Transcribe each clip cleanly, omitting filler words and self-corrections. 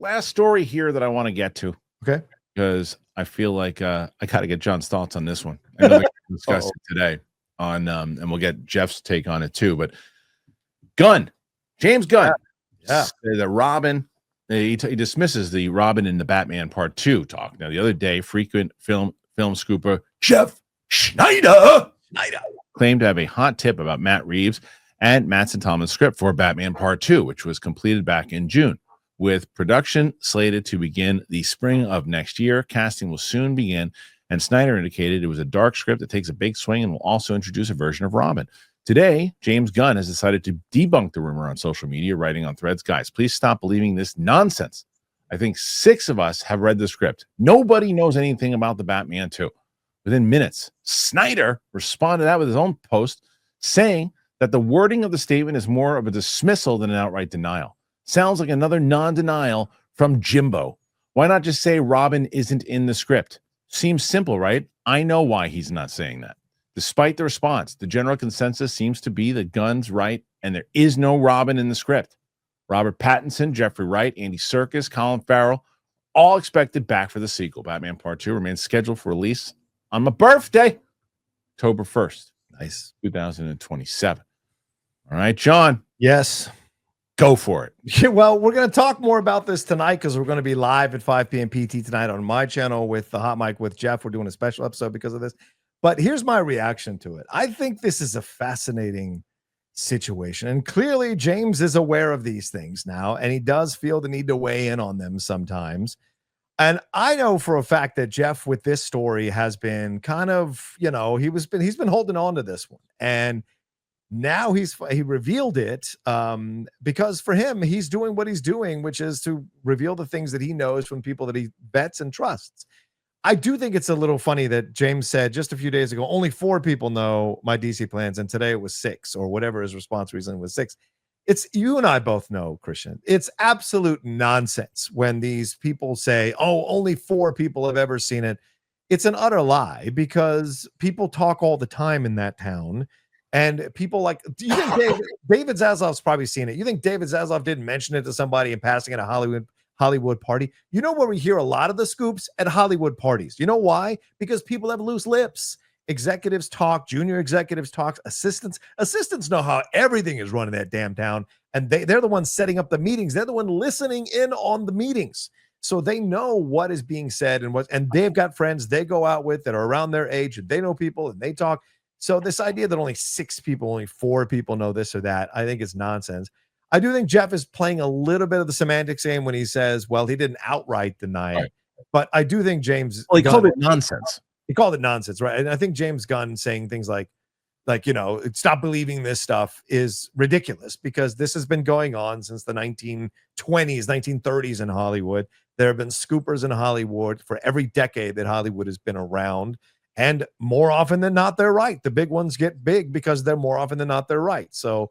last story here that I want to get to. Okay. Because I feel like I got to get John's thoughts on this one. I know they're going to discuss it today on, and we'll get Jeff's take on it too. But Gunn, James Gunn, the Robin, he dismisses the Robin in the Batman Part 2 talk. Now, the other day, frequent film scooper Jeff Snider claimed to have a hot tip about Matt Reeves and Mattson Tomlin's script for Batman Part 2, which was completed back in June. With production slated to begin the spring of next year, casting will soon begin, and Snider indicated it was a dark script that takes a big swing and will also introduce a version of Robin. Today, James Gunn has decided to debunk the rumor on social media, writing on Threads, "Guys, please stop believing this nonsense. I think 6 of us have read the script. Nobody knows anything about the Batman 2. Within minutes, Snider responded out with his own post saying that the wording of the statement is more of a dismissal than an outright denial. Sounds like another non-denial from Jimbo. Why not just say Robin isn't in the script? Seems simple, right? I know why he's not saying that. Despite the response, the general consensus seems to be that Gunn's right and there is no Robin in the script. Robert Pattinson, Jeffrey Wright, Andy Serkis, Colin Farrell, all expected back for the sequel. Batman Part 2 remains scheduled for release on my birthday, October 1st. Nice. 2027. All right, John. Yes. Go for it. Yeah, well, we're going to talk more about this tonight because we're going to be live at 5 p.m. PT tonight on my channel with the Hot Mic with Jeff. We're doing a special episode because of this. But here's my reaction to it. I think this is a fascinating situation. And clearly, James is aware of these things now, and he does feel the need to weigh in on them sometimes. And I know for a fact that Jeff, with this story, has been kind of, he's been holding on to this one. And now he revealed it because for him, he's doing what he's doing, which is to reveal the things that he knows from people that he vets and trusts. I do think it's a little funny that James said just a few days ago, only 4 people know my DC plans, and today it was 6, or whatever his response reason was 6. It's, you and I both know, Kristian, it's absolute nonsense when these people say, oh, only 4 people have ever seen it. It's an utter lie because people talk all the time in that town. And people like, do you think David Zaslav's probably seen it? You think David Zaslav didn't mention it to somebody in passing at a Hollywood party? You know where we hear a lot of the scoops? At Hollywood parties. You know why? Because people have loose lips. Executives talk, junior executives talk, assistants know how everything is run in that damn town. And they're the ones setting up the meetings. They're the one listening in on the meetings. So they know what is being said and they've got friends they go out with that are around their age, and they know people and they talk. So this idea that only 6 people, only 4 people know this or that, I think is nonsense. I do think Jeff is playing a little bit of the semantics game when he says, well, he didn't outright deny it. But I do think James... Well, he called it nonsense. He called it nonsense, right? And I think James Gunn saying things like, stop believing this stuff is ridiculous because this has been going on since the 1920s, 1930s in Hollywood. There have been scoopers in Hollywood for every decade that Hollywood has been around. And more often than not, they're right. The big ones get big because they're more often than not, they're right. So,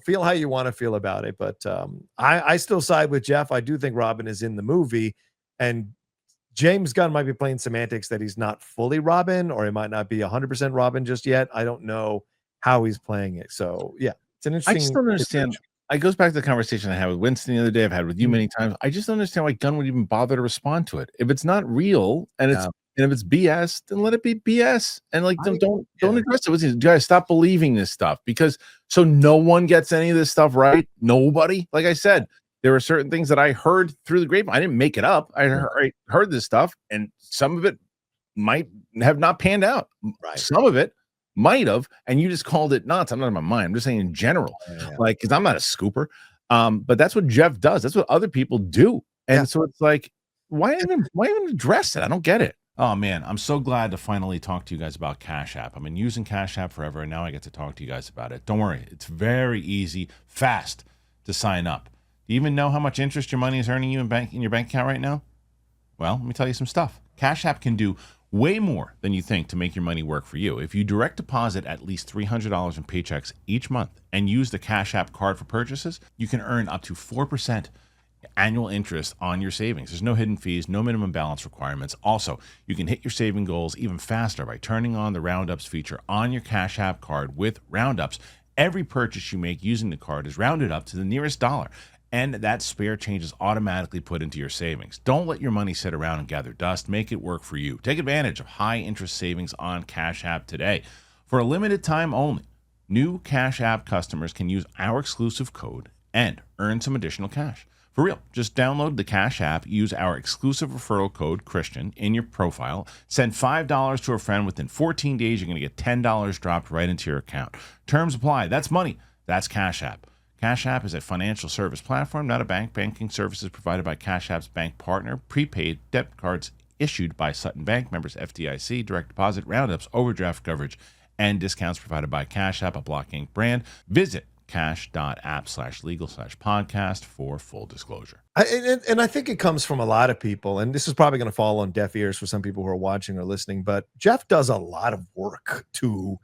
feel how you want to feel about it. But I still side with Jeff. I do think Robin is in the movie. And James Gunn might be playing semantics that he's not fully Robin, or he might not be 100% Robin just yet. I don't know how he's playing it. So, yeah, it's an interesting... I just don't understand. It goes back to the conversation I had with Winston the other day. I've had with you many times. I just don't understand why Gunn would even bother to respond to it. If it's not real and it's... And if it's BS, then let it be BS. And don't address it with you guys. Stop believing this stuff because so no one gets any of this stuff right. Nobody. Like I said, there are certain things that I heard through the grapevine. I didn't make it up. I heard this stuff, and some of it might have not panned out. Right. Some of it might have, and you just called it nuts. I'm not in my mind. I'm just saying in general, because I'm not a scooper. But that's what Jeff does. That's what other people do. And so it's like, why even address it? I don't get it. Oh, man, I'm so glad to finally talk to you guys about Cash App. I've been using Cash App forever, and now I get to talk to you guys about it. Don't worry. It's very easy, fast to sign up. Do you even know how much interest your money is earning you in your bank account right now? Well, let me tell you some stuff. Cash App can do way more than you think to make your money work for you. If you direct deposit at least $300 in paychecks each month and use the Cash App card for purchases, you can earn up to 4% annual interest on your savings. There's no hidden fees, no minimum balance requirements. Also, you can hit your saving goals even faster by turning on the Roundups feature on your Cash App card with Roundups. Every purchase you make using the card is rounded up to the nearest dollar. and that spare change is automatically put into your savings. Don't let your money sit around and gather dust. Make it work for you. Take advantage of high interest savings on Cash App today. For a limited time only, new Cash App customers can use our exclusive code and earn some additional cash. For real, just download the Cash App, use our exclusive referral code Kristian in your profile, send $5 to a friend. Within 14 days, you're going to get $10 dropped right into your account. Terms apply. That's money. That's Cash App. Cash App is a financial service platform, not a bank. Banking services provided by Cash App's bank partner. Prepaid debit cards issued by Sutton Bank, members FDIC, direct deposit, roundups, overdraft coverage, and discounts provided by Cash App, a Block Inc. brand. Visit cash.app/legal/podcast for full disclosure. And I think it comes from a lot of people, and this is probably going to fall on deaf ears for some people who are watching or listening, but Jeff does a lot of work to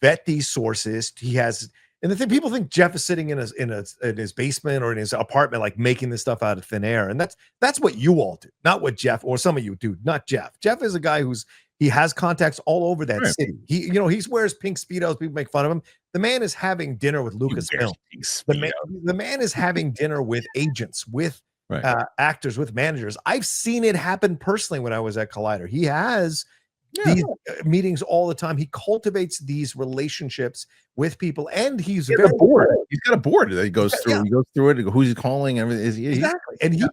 vet these sources. He has, and the thing, people think Jeff is sitting in his basement or in his apartment, like making this stuff out of thin air. And that's what you all do, not what Jeff or some of you do, not Jeff. Jeff is a guy he has contacts all over that city. He wears pink Speedos. People make fun of him. The man is having dinner with Lucasfilm. The man is having dinner with agents, with actors, with managers. I've seen it happen personally when I was at Collider. He has these meetings all the time. He cultivates these relationships with people, and he's very bored. He's got a board that he goes through. Yeah. He goes through it. Who's he calling? Everything. Exactly. And he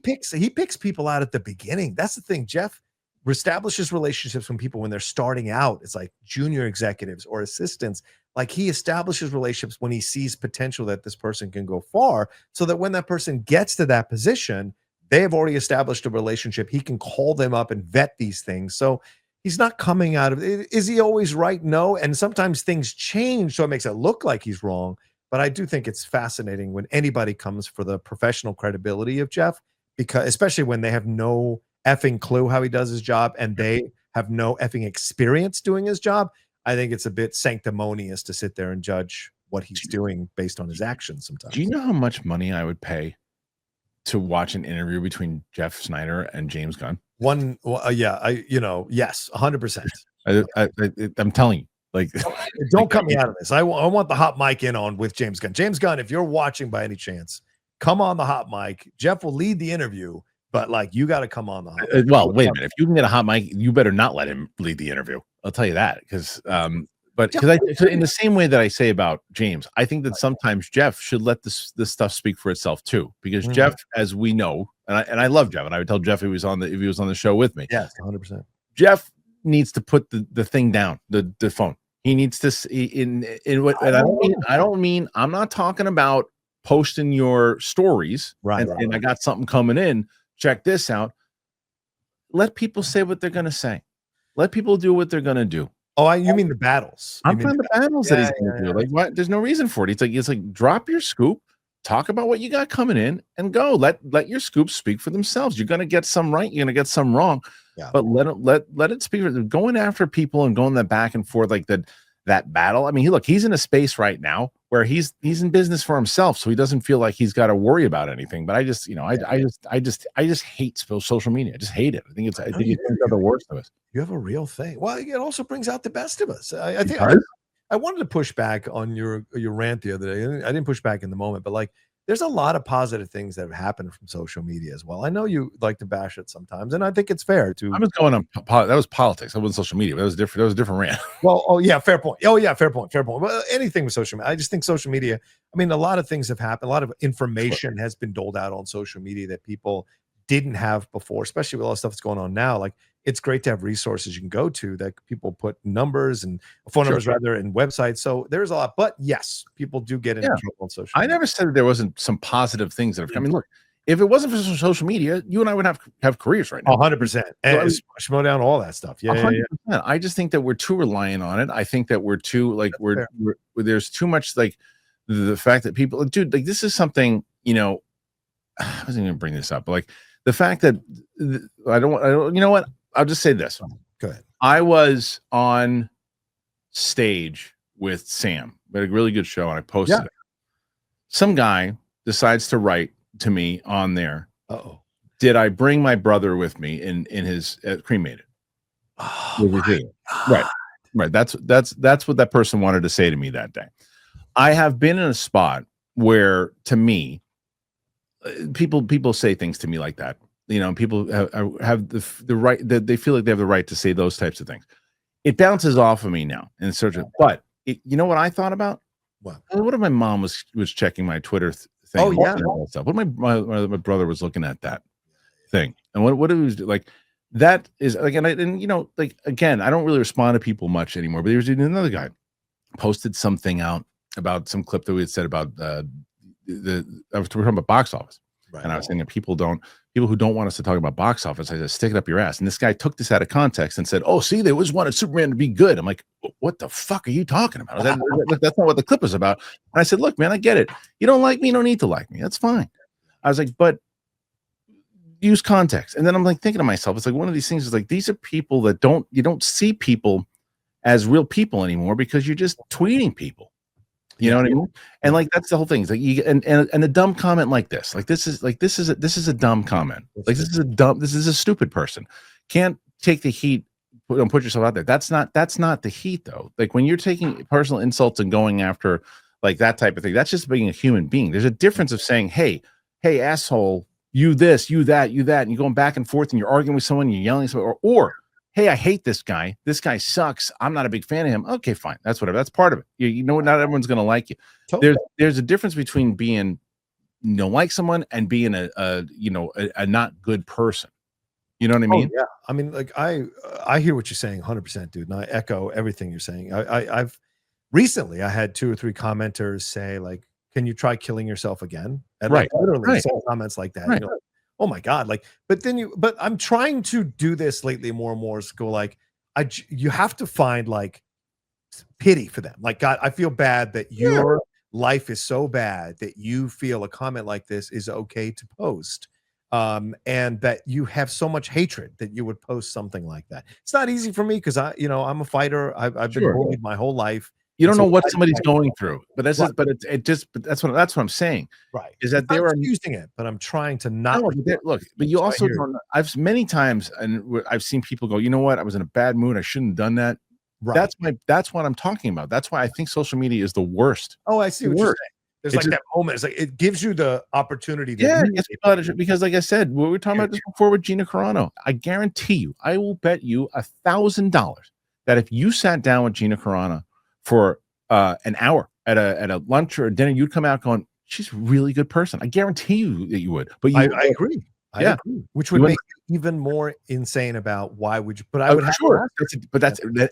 picks people out at the beginning. That's the thing. Jeff establishes relationships when they're starting out. It's like junior executives or assistants. Like, he establishes relationships when he sees potential that this person can go far, so that when that person gets to that position, they have already established a relationship. He can call them up and vet these things. So he's not coming out of it. Is he always right? No. And sometimes things change, so it makes it look like he's wrong. But I do think it's fascinating when anybody comes for the professional credibility of Jeff, because especially when they have no effing clue how he does his job and they have no effing experience doing his job. I think it's a bit sanctimonious to sit there and judge what he's doing based on his actions sometimes. Do you know how much money I would pay to watch an interview between Jeff Snider and James Gunn? Yes, 100%. I'm telling you, like, don't cut me out of this. I want the hot mic in on with James Gunn. James Gunn, if you're watching by any chance, come on the hot mic. Jeff will lead the interview, but like, you got to come on the hot mic. Well, wait a minute. If you can get a hot mic, you better not let him lead the interview. I'll tell you that, because in the same way that I say about James, I think that sometimes Jeff should let this stuff speak for itself too, because Jeff, as we know, and I love Jeff, and I would tell Jeff if he was on the show with me. Yes, 100%. Jeff needs to put the thing down, the phone. He needs to I'm not talking about posting your stories, right? I got something coming in. Check this out. Let people say what they're going to say. Let people do what they're going to do. Oh, you mean the battles? I'm talking the battles that he's going to do. Like, what? There's no reason for it. It's like drop your scoop, talk about what you got coming in, and go. Let your scoops speak for themselves. You're going to get some right. You're going to get some wrong. Yeah. But let it speak. Going after people and going that back and forth like that battle. I mean, he's in a space right now where he's in business for himself, so he doesn't feel like he's got to worry about anything. But I just hate social media. I just hate it. I think it's the worst of us. You have a real thing. Well, it also brings out the best of us. I think I wanted to push back on your rant the other day. I didn't push back in the moment, but like, there's a lot of positive things that have happened from social media as well. I know you like to bash it sometimes, and I think it's fair to. I was going on that was politics. That wasn't social media. That was different. That was a different rant. Well, fair point. Fair point. Well, anything with social media. I just think social media. I mean, a lot of things have happened. A lot of information has been doled out on social media that people didn't have before, especially with all the stuff that's going on now. Like, it's great to have resources you can go to that people put numbers and phone numbers rather and websites. So there's a lot, but yes, people do get into trouble on social media. I never said that there wasn't some positive things that have come. I mean, look, if it wasn't for social media, you and I would have careers right now. 100%. And schmo down all that stuff. Yeah, 100%. I just think that we're too reliant on it. I think that we're too there's too much like the fact that people, dude, like, this is something, I wasn't going to bring this up, but like the fact that I don't, you know what? I'll just say this. Go ahead. I was on stage with Sam. We had a really good show, and I posted it. Some guy decides to write to me on there. Uh-oh. Did I bring my brother with me in his cremated? Oh, right. That's what that person wanted to say to me that day. I have been in a spot where, to me, people say things to me like that. You know, people have the right that they feel like they have the right to say those types of things. It bounces off of me now in search of, but you know what I thought about? What if my mom was checking my Twitter thing? Oh yeah, stuff. What if my brother was looking at that thing, and what it was like? That is like, and you know, like again, I don't really respond to people much anymore. But there was another guy posted something out about some clip that we had said about I was talking about box office, and I was saying that people who don't want us to talk about box office, I said, stick it up your ass. And this guy took this out of context and said, "Oh, see, they always wanted Superman to be good." I'm like, "What the fuck are you talking about? That's not what the clip was about." And I said, "Look, man, I get it. You don't like me, you don't need to like me. That's fine." I was like, "But use context." And then I'm like thinking to myself, it's like one of these things is like, these are people that you don't see people as real people anymore because you're just tweeting people. You know what I mean? And like that's the whole thing. It's like and a dumb comment like this. Like this is a dumb comment. Like this is a stupid person. Can't take the heat, don't put yourself out there. That's not the heat though. Like when you're taking personal insults and going after like that type of thing, that's just being a human being. There's a difference of saying, hey, asshole, you this, you that, and you're going back and forth and you're arguing with someone, you're yelling at someone, or hey, I hate this guy. This guy sucks. I'm not a big fan of him. Okay, fine. That's whatever. That's part of it. You know, not everyone's going to like you. Totally. There's a difference between being, you know, like someone and being a not good person. You know what I mean? Yeah. I mean, like I hear what you're saying 100%, dude. And I echo everything you're saying. I've recently I had 2 or 3 commenters say like, can you try killing yourself again? And like literally comments like that. You know, oh my God. Like, but I'm trying to do this lately more and more. Go like, you have to find like pity for them. Like, God, I feel bad that your life is so bad that you feel a comment like this is okay to post. And that you have so much hatred that you would post something like that. It's not easy for me because I'm a fighter. I've been bullied my whole life. You don't know what somebody's going through, but that's that's what I'm saying. Right. Is that there are using it, but I'm trying to not look, but you also don't. I've many times and I've seen people go, you know what? I was in a bad mood. I shouldn't have done that. Right. That's what I'm talking about. That's why I think social media is the worst. Oh, I see what you're saying. There's like that moment. It's like it gives you the opportunity to because like I said, we were talking about this before with Gina Carano. I guarantee you, I will bet you $1,000 that if you sat down with Gina Carano for an hour at a lunch or a dinner, you'd come out going, she's a really good person. I guarantee you that you would. But I agree. I agree. Which would make you even more insane about why would you? But I would have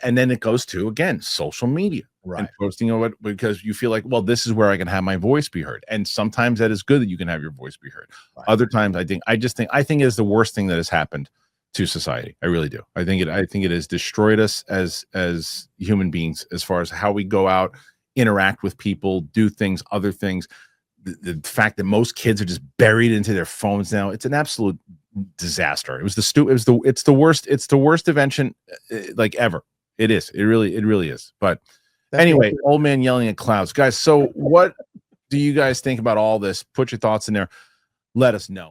and then it goes to again social media, and posting because you feel like, well, this is where I can have my voice be heard. And sometimes that is good that you can have your voice be heard. Other times, I think it is the worst thing that has happened to society. I really do. I think it has destroyed us as human beings as far as how we go out, interact with people, do things, other things. The fact that most kids are just buried into their phones now, it's an absolute disaster. It's the worst invention like ever. It is. It really is. But anyway, old man yelling at clouds. Guys, so what do you guys think about all this? Put your thoughts in there. Let us know.